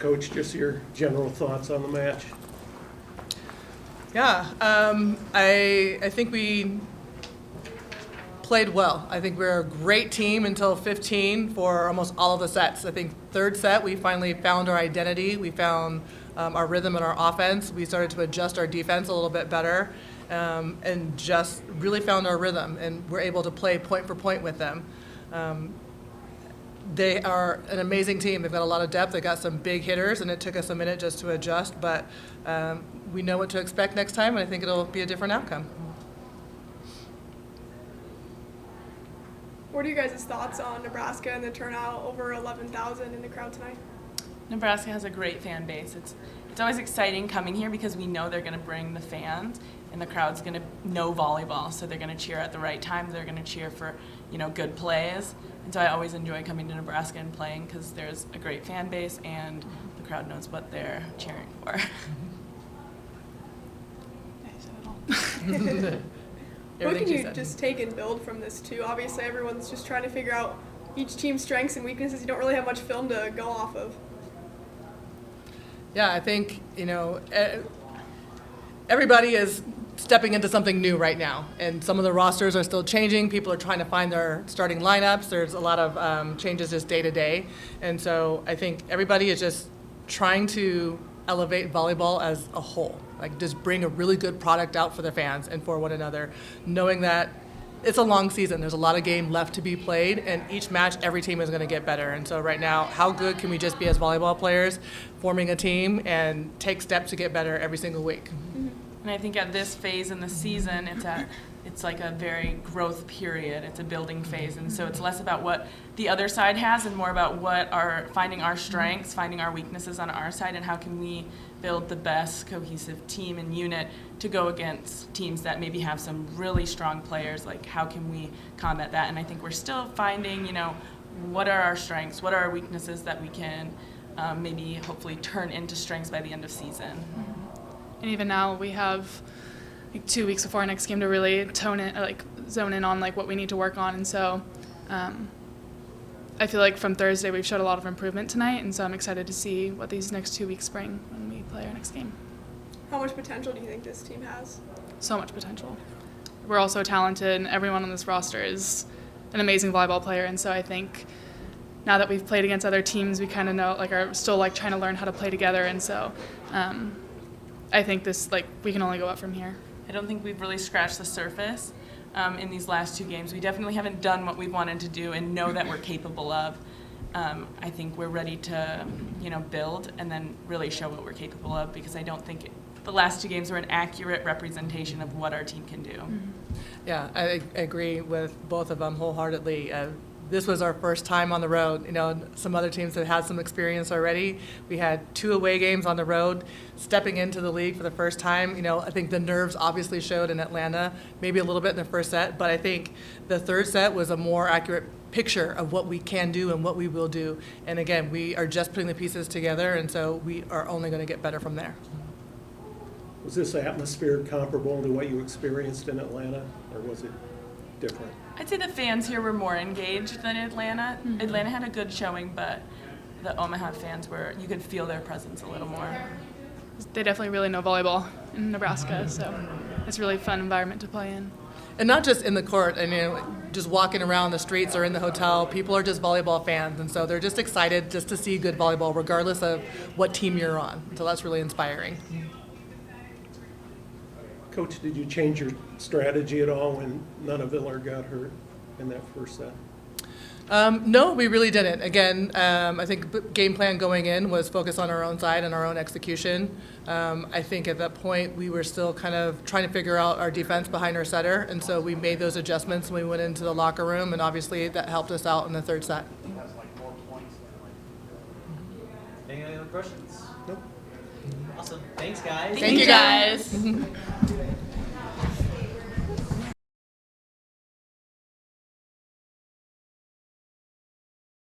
Coach, just your general thoughts on the match. Yeah, I think we played well. I think we were a great team until 15 for almost all of the sets. I think third set, we finally found our identity. We found our rhythm in our offense. We started to adjust our defense a little bit better and just really found our rhythm, and we're able to play point for point with them. They are an amazing team. They've got a lot of depth. They got some big hitters, and it took us a minute just to adjust, but we know what to expect next time, and I think it'll be a different outcome. What are you guys' thoughts on Nebraska and the turnout, over 11,000 in the crowd tonight? Nebraska has a great fan base. It's always exciting coming here because we know they're going to bring the fans, and the crowd's going to know volleyball, so they're going to cheer at the right time. They're going to cheer for, good plays. And so I always enjoy coming to Nebraska and playing because there's a great fan base and the crowd knows what they're cheering for. What can you just take and build from this too? Obviously everyone's just trying to figure out each team's strengths and weaknesses. You don't really have much film to go off of. Yeah, I think, everybody is stepping into something new right now, and some of the rosters are still changing. People are trying to find their starting lineups. There's a lot of changes just day to day, and so I think everybody is just trying to elevate volleyball as a whole, like just bring a really good product out for the fans and for one another, knowing that it's a long season. There's a lot of game left to be played, and each match, every team is going to get better. And so right now, how good can we just be as volleyball players, forming a team and take steps to get better every single week? Mm-hmm. And I think at this phase in the season, it's like a very growth period. It's a building phase, and so it's less about what the other side has and more about finding our strengths, finding our weaknesses on our side, and how can we build the best cohesive team and unit to go against teams that maybe have some really strong players. Like, how can we combat that? And I think we're still finding, what are our strengths, what are our weaknesses that we can maybe hopefully turn into strengths by the end of season. And even now we have 2 weeks before our next game to really zone in on what we need to work on. And so I feel like from Thursday we've showed a lot of improvement tonight, and so I'm excited to see what these next 2 weeks bring when we play our next game. How much potential do you think this team has? So much potential. We're all so talented, and everyone on this roster is an amazing volleyball player, and so I think now that we've played against other teams, we kind of know, are still trying to learn how to play together, and so I think this, we can only go up from here. I don't think we've really scratched the surface in these last 2 games. We definitely haven't done what we wanted to do and know that we're capable of. I think we're ready to, build and then really show what we're capable of, because I don't think the last 2 games were an accurate representation of what our team can do. Mm-hmm. Yeah, I agree with both of them wholeheartedly. This was our first time on the road. Some other teams have had some experience already. We had 2 away games on the road. Stepping into the league for the first time, I think the nerves obviously showed in Atlanta, maybe a little bit in the first set, but I think the third set was a more accurate picture of what we can do and what we will do. And again, we are just putting the pieces together, and so we are only going to get better from there. Was this atmosphere comparable to what you experienced in Atlanta, or was it different? I'd say the fans here were more engaged than Atlanta. Mm-hmm. Atlanta had a good showing, but the Omaha fans you could feel their presence a little more. They definitely really know volleyball in Nebraska, so it's a really fun environment to play in. And not just in the court, just walking around the streets or in the hotel, people are just volleyball fans, and so they're just excited just to see good volleyball regardless of what team you're on. So that's really inspiring. Coach, did you change your strategy at all when none of Villard got hurt in that first set? No, we really didn't. Again, I think the game plan going in was focused on our own side and our own execution. I think at that point we were still kind of trying to figure out our defense behind our setter, and so we made those adjustments when we went into the locker room, and obviously that helped us out in the third set. Any other questions? Nope. Awesome. Thanks, guys. Thank you guys.